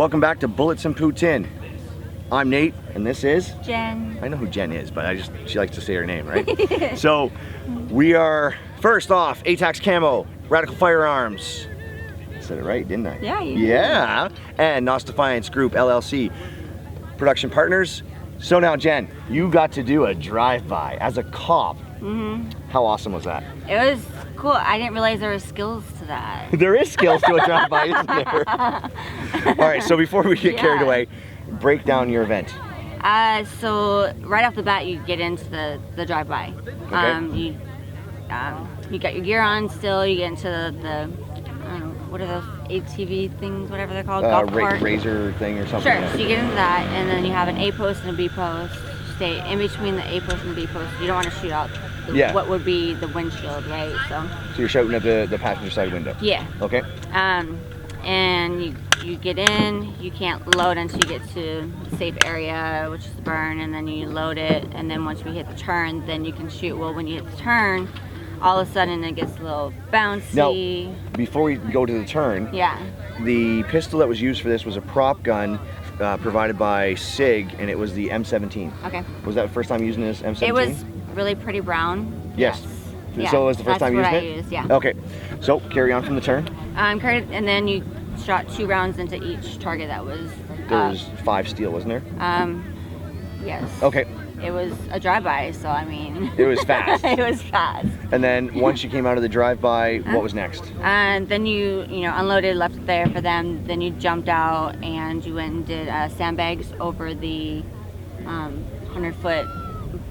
Welcome back to Bullets and Poutine. I'm Nate, and this is Jen. I know who Jen is, but she likes to say her name, right? So we are first off A-TACS CAMO, Radical Firearms. I said it right, didn't I? Yeah, you did. Yeah, and NOUS Defiance Group LLC, production partners. So now, Jen, you got to do a drive-by as a cop. How awesome was that? It was cool. I didn't realize there were skills to that. There is skills to a drive-by, isn't there? All right, so before we get carried away, break down your event. So right off the bat, you get into the drive-by. Okay. You got your gear on still. You get into the what are those ATV things, whatever they're called, golf cart. Razor thing or something. Sure. So you get into that, and then you have an A post and a B post. Stay in between the A post and the B post. You don't want to shoot out what would be the windshield, right? So you're shooting at the passenger side window. Yeah. Okay. And you get in, you can't load until you get to the safe area, which is the burn, and then you load it, and then once we hit the turn, then you can shoot. Well, when you hit the turn, all of a sudden it gets a little bouncy. Now, before we go to the turn, the pistol that was used for this was a prop gun provided by SIG, and it was the M17. Okay. Was that the first time using this M17? It was really pretty brown. Yes. Yeah, so it was the first time using it? Used, yeah. Okay. So carry on from the turn. And then you shot 2 rounds into each target that was... There was 5 steel, wasn't there? Yes. Okay. It was a drive-by, so I mean... It was fast. It was fast. And then once you came out of the drive-by, what was next? And then you unloaded, left it there for them. Then you jumped out and you went and did sandbags over the 100-foot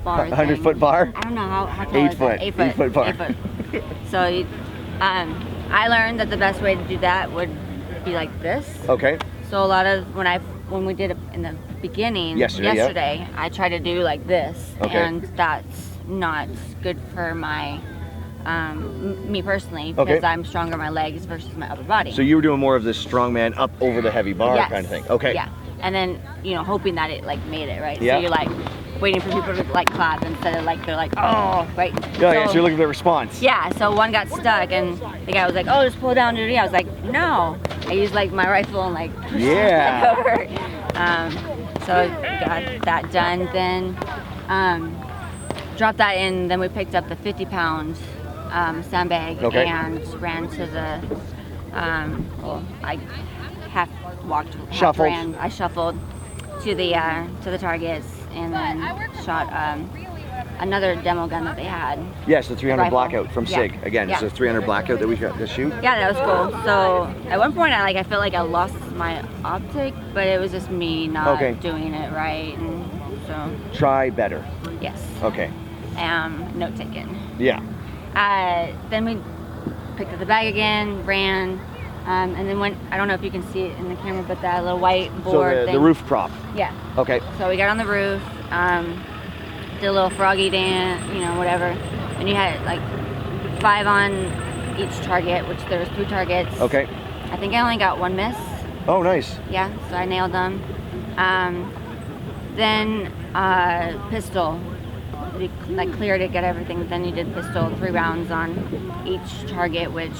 bar. 100-foot bar? I don't know how tall 8 is foot. that? 8 foot. 8 foot bar. 8 foot. So I learned that the best way to do that would be like this. Okay. So a lot of when we did it in the beginning yesterday, I tried to do like this, and that's not good for my me personally, because I'm stronger in my legs versus my upper body. So you were doing more of this strongman up over the heavy bar kind of thing. Okay. Yeah. And then hoping that it like made it right. Yeah. So you're like waiting for people to like clap instead of like they're like, oh, right. Yeah, so you're looking for the response. Yeah, so one got stuck and the guy was like, oh, just pull down duty. I was like, no. I used like my rifle and like pushed it over. So got that done. Then dropped that in. Then we picked up the 50-pound sandbag and ran to the. I half walked. Shuffled. I shuffled to the targets and then shot another demo gun that they had. Yes, the 300 rifle. Blackout from SIG. Again, it's a 300 Blackout that we got to shoot. Yeah, that was cool. So at one point, I felt like I lost my optic, but it was just me not doing it right, and so. Try better. Yes. Okay. Note taken. Yeah. Then we picked up the bag again, ran, and then went. I don't know if you can see it in the camera, but that little white board thing. So the roof prop. Yeah. Okay. So we got on the roof. Did a little froggy dance, whatever. And you had like 5 on each target, which there was 3 targets. Okay. I think I only got 1 miss. Oh, nice. Yeah, so I nailed them. Then pistol. We cleared it, got everything. Then you did pistol, 3 rounds on each target, which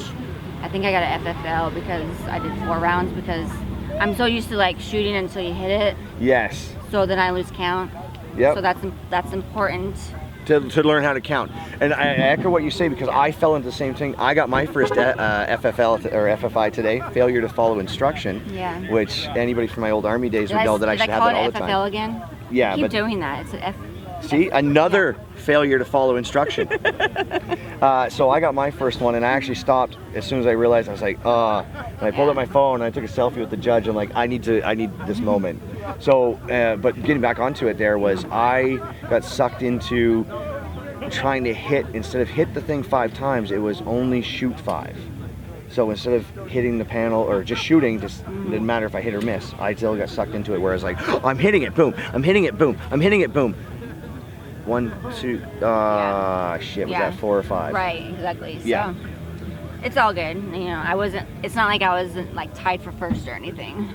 I think I got an FFL because I did 4 rounds because I'm so used to like shooting until you hit it. Yes. So then I lose count. Yep. So that's important. To learn how to count. And I echo what you say because I fell into the same thing. I got my first FFL or FFI today, failure to follow instruction. Yeah. Which anybody from my old Army days would know that I should have that all the time. Did I call it FFL again? Yeah. Keep doing that. It's an F. See, another failure to follow instruction. So I got my first one, and I actually stopped as soon as I realized. I was like, and I pulled up my phone, and I took a selfie with the judge. I'm like, I need this moment. So, but getting back onto it, there was I got sucked into trying to hit. Instead of hit the thing 5 times, it was only shoot 5. So instead of hitting the panel or just shooting, just didn't matter if I hit or miss. I still got sucked into it. Whereas like, oh, I'm hitting it, boom. I'm hitting it, boom. I'm hitting it, boom. 1, 2, shit, was that 4 or 5? Right, exactly. So it's all good. It's not like I wasn't like tied for first or anything.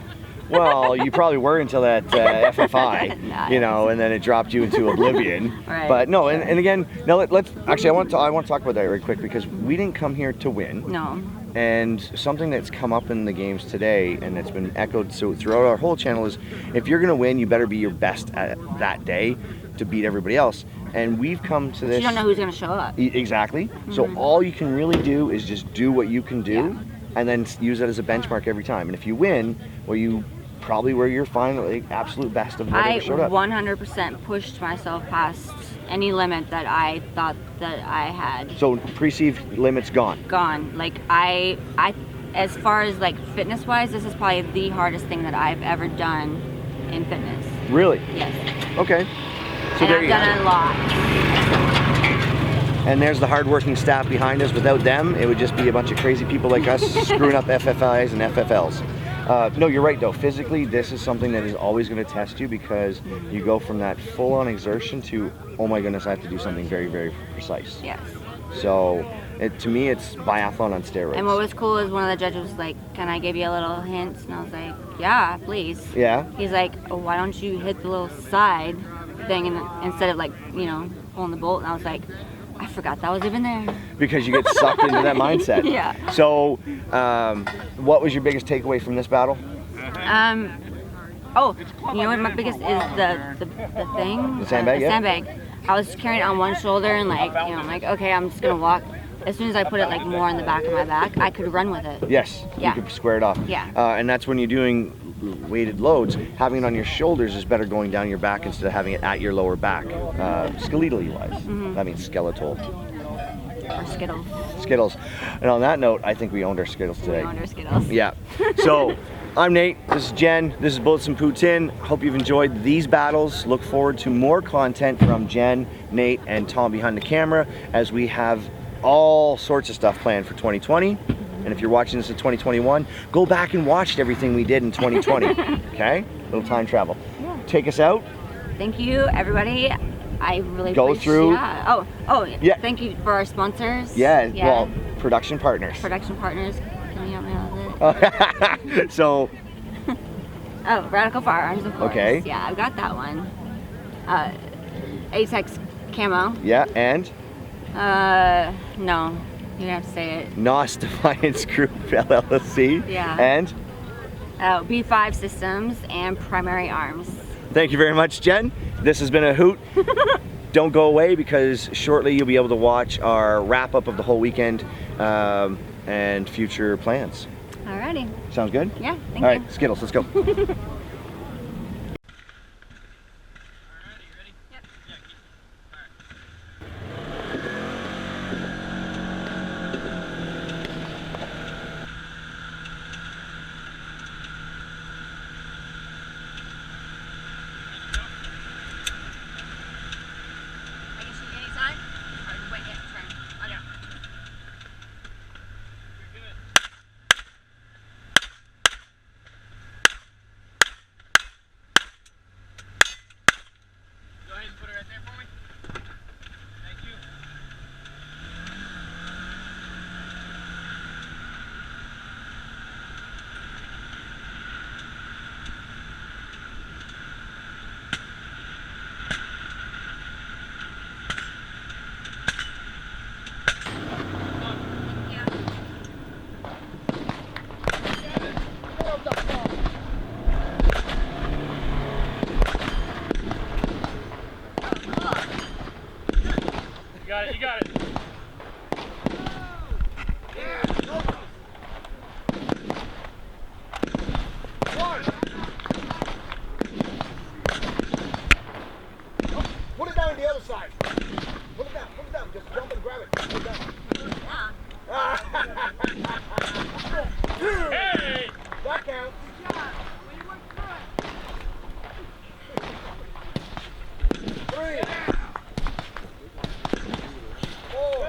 Well, you probably were until that FFI, and then it dropped you into oblivion. Right. But no, and again, now let's actually I want to talk about that real quick because we didn't come here to win. No. And something that's come up in the games today, and it's been echoed throughout our whole channel, is if you're going to win, you better be your best at that day to beat everybody else. And we've come to this. You don't know who's going to show up. Exactly. So all you can really do is just do what you can do, and then use that as a benchmark every time. And if you win, well, you probably were your final, absolute best of whatever showed up. I 100% pushed myself past any limit that I thought that I had. So perceived limits gone. Gone. Like I as far as like fitness wise, this is probably the hardest thing that I've ever done in fitness. Really? Yes. Okay. So and I've done a lot. And there's the hardworking staff behind us. Without them, it would just be a bunch of crazy people like us screwing up FFIs and FFLs. No, you're right though. Physically, this is something that is always going to test you, because you go from that full-on exertion to, oh my goodness, I have to do something very, very precise. Yes. So, to me, it's biathlon on steroids. And what was cool is one of the judges was like, "Can I give you a little hint?" And I was like, "Yeah, please." Yeah. He's like, "Oh, why don't you hit the little side thing instead of like, you know, pulling the bolt?" And I was like, I forgot that was even there. Because you get sucked into that mindset. Yeah. So, what was your biggest takeaway from this battle? Oh, you know what my biggest is the thing? The sandbag, the sandbag. I was carrying it on one shoulder and like, you know, I'm like, okay, I'm just gonna walk. As soon as I put it like more on the back of my back, I could run with it. Yes. Yeah. You could square it off. Yeah. And that's when you're doing weighted loads. Having it on your shoulders is better going down your back instead of having it at your lower back, skeletally wise. That means skeletal. Or Skittles. Skittles. And on that note, I think we owned our Skittles today. We owned our Skittles. Yeah. So, I'm Nate. This is Jen. This is Bullets and Poutine. Hope you've enjoyed these battles. Look forward to more content from Jen, Nate, and Tom behind the camera, as we have all sorts of stuff planned for 2020. And if you're watching this in 2021, go back and watch everything we did in 2020. Okay? Little time travel. Yeah. Take us out. Thank you, everybody. I really Go appreciate, through. Yeah. Oh, yeah. Thank you for our sponsors. Yeah. Well, production partners. Production partners. Can you help me out with it? So. Oh, Radical Firearms, of course. Okay. Yeah, I've got that one. A-TACS CAMO. Yeah, and? No. You're gonna have to say it. NOUS Defiance Group LLC. Yeah. And? B5 Systems and Primary Arms. Thank you very much, Jen. This has been a hoot. Don't go away, because shortly you'll be able to watch our wrap up of the whole weekend and future plans. Alrighty. Sounds good? Yeah, thank you. All right, Skittles, let's go. You got it. Put it down on the other side. Put it down. Just jump and grab it. Put it down. Hey! That counts. Three. Four.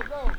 Go.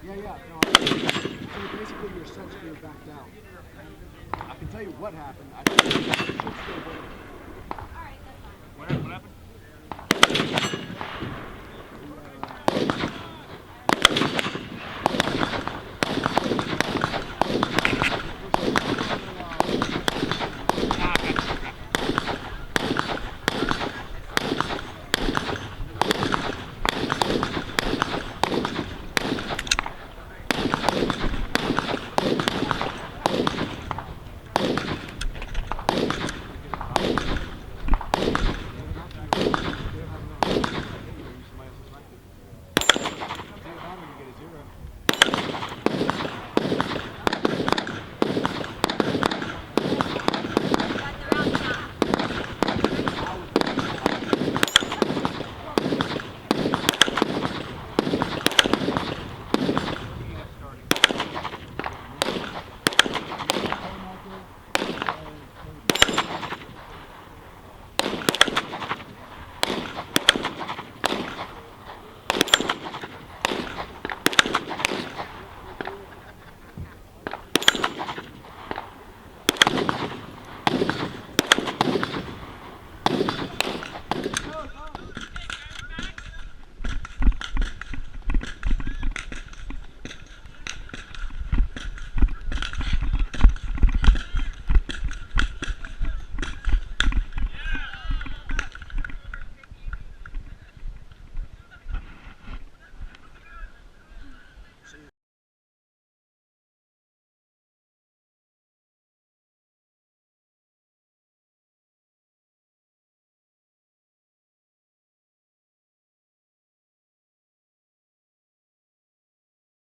Yeah, yeah. No, so basically your set screw back down. I can tell you what happened. I think it's still working.